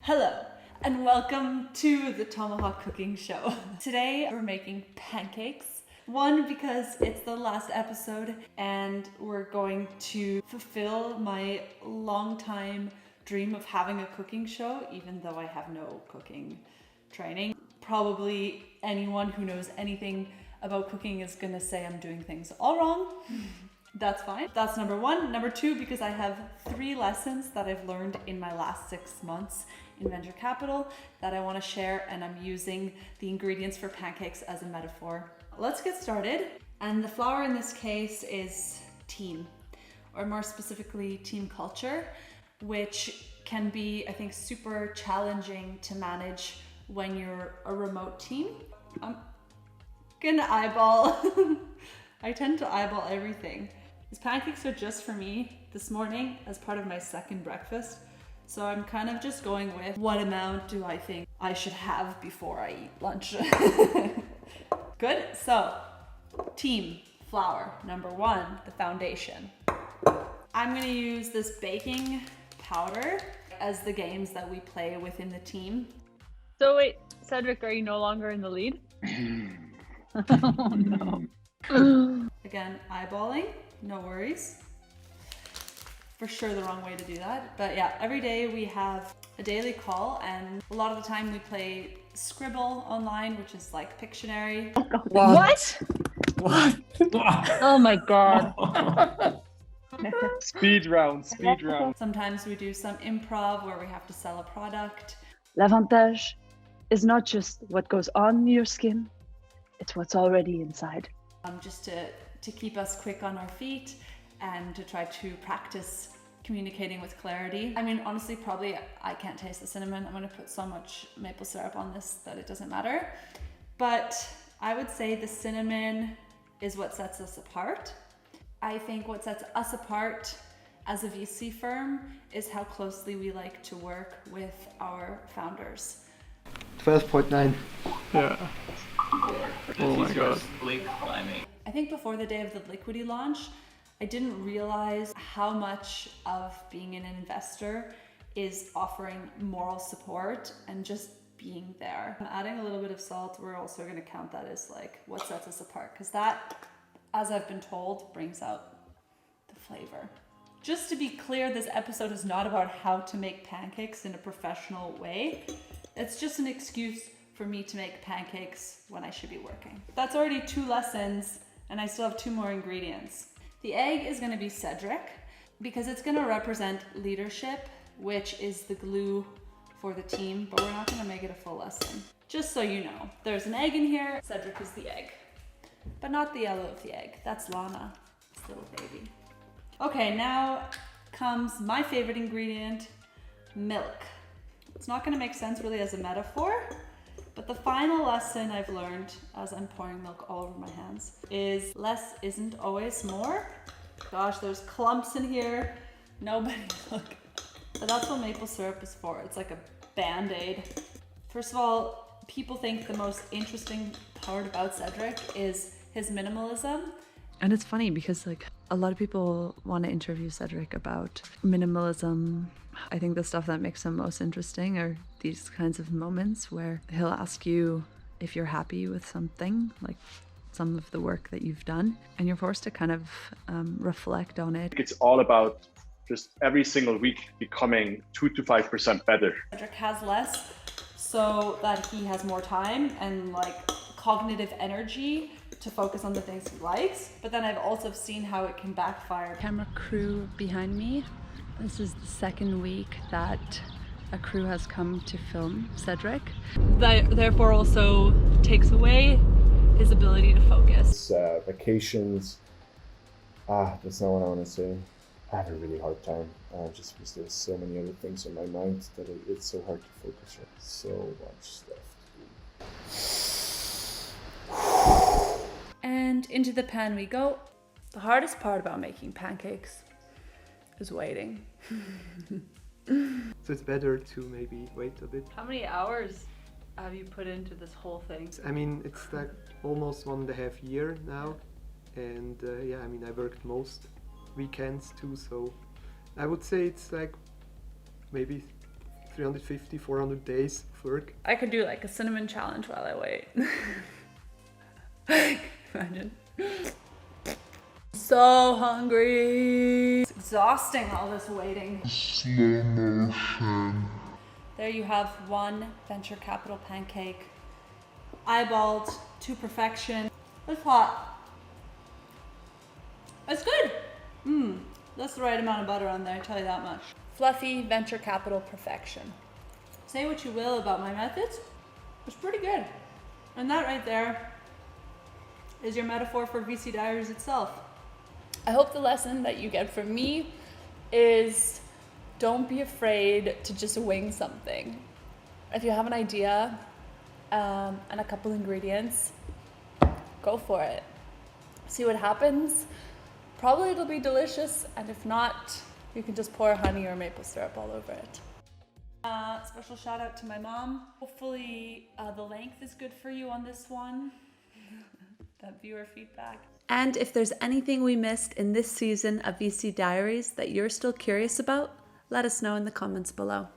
Hello, and welcome to the Tomahawk cooking show. Today we're making pancakes. One, because it's the last episode and we're going to fulfill my long-time dream of having a cooking show, even though I have no cooking training. Probably anyone who knows anything about cooking is gonna say I'm doing things all wrong. That's fine. That's number one. Number two, because I have 3 lessons that I've learned in my last 6 months in venture capital that I want to share, and I'm using the ingredients for pancakes as a metaphor. Let's get started. And the flour in this case is team, or more specifically team culture, which can be, I think, super challenging to manage when you're a remote team. I'm gonna eyeball. I tend to eyeball everything. These pancakes are just for me this morning as part of my second breakfast. So I'm kind of just going with what amount do I think I should have before I eat lunch. Good, so team flour, number 1, the foundation. I'm gonna use this baking powder as the games that we play within the team. So wait, Cedric, are you no longer in the lead? Oh no. Again, eyeballing, no worries. For sure the wrong way to do that. But yeah, every day we have a daily call, and a lot of the time we play Scribble online, which is like Pictionary. What? What? Oh my god. Speed round. Sometimes we do some improv where we have to sell a product. L'avantage is not just what goes on your skin, it's what's already inside. Just to keep us quick on our feet and to try to practice communicating with clarity. I mean, honestly, probably I can't taste the cinnamon. I'm gonna put so much maple syrup on this that it doesn't matter. But I would say the cinnamon is what sets us apart. I think what sets us apart as a VC firm is how closely we like to work with our founders. 12.9. Yeah. Oh my god. I think before the day of the Liquidy launch, I didn't realize how much of being an investor is offering moral support and just being there. I'm adding a little bit of salt. We're also going to count that as like what sets us apart, because that, as I've been told, brings out the flavor. Just to be clear, this episode is not about how to make pancakes in a professional way. It's just an excuse for me to make pancakes when I should be working. That's already 2 lessons, and I still have 2 more ingredients. The egg is going to be Cedric because it's going to represent leadership, which is the glue for the team, but we're not going to make it a full lesson. Just so you know, there's an egg in here. Cedric is the egg, but not the yellow of the egg. That's Lana, this little baby. Okay, now comes my favorite ingredient, milk. It's not going to make sense really as a metaphor, but the final lesson I've learned as I'm pouring milk all over my hands is less isn't always more. Gosh, there's clumps in here. Nobody look. But that's what maple syrup is for. It's like a band-aid. First of all, people think the most interesting part about Cedric is his minimalism. And it's funny because like a lot of people want to interview Cedric about minimalism. I think the stuff that makes him most interesting are these kinds of moments where he'll ask you if you're happy with something, like some of the work that you've done, and you're forced to kind of reflect on it. It's all about just every single week becoming 2 to 5% better. Cedric has less so that he has more time and like cognitive energy to focus on the things he likes. But then I've also seen how it can backfire. Camera crew behind me. This is the 2nd week that a crew has come to film Cedric. That therefore also takes away his ability to focus. Vacations, that's not what I want to say. I have a really hard time, just because there's so many other things on my mind that it's so hard to focus on. So much stuff to do. And into the pan we go. The hardest part about making pancakes is waiting. So it's better to maybe wait a bit. How many hours have you put into this whole thing? I mean, it's like almost 1.5 years now. And yeah, I mean, I worked most weekends too. So I would say it's like maybe 350, 400 days of work. I could do like a cinnamon challenge while I wait. Imagine. So hungry. It's exhausting, all this waiting. Slow motion. There you have one venture capital pancake. Eyeballed to perfection. It's hot. It's good. That's the right amount of butter on there, I tell you that much. Fluffy venture capital perfection. Say what you will about my methods, it's pretty good. And that right there is your metaphor for VC Diaries itself. I hope the lesson that you get from me is don't be afraid to just wing something. If you have an idea and a couple ingredients, go for it. See what happens. Probably it'll be delicious, and if not, you can just pour honey or maple syrup all over it. Special shout out to my mom. Hopefully the length is good for you on this one. That viewer feedback. And if there's anything we missed in this season of VC Diaries that you're still curious about, let us know in the comments below.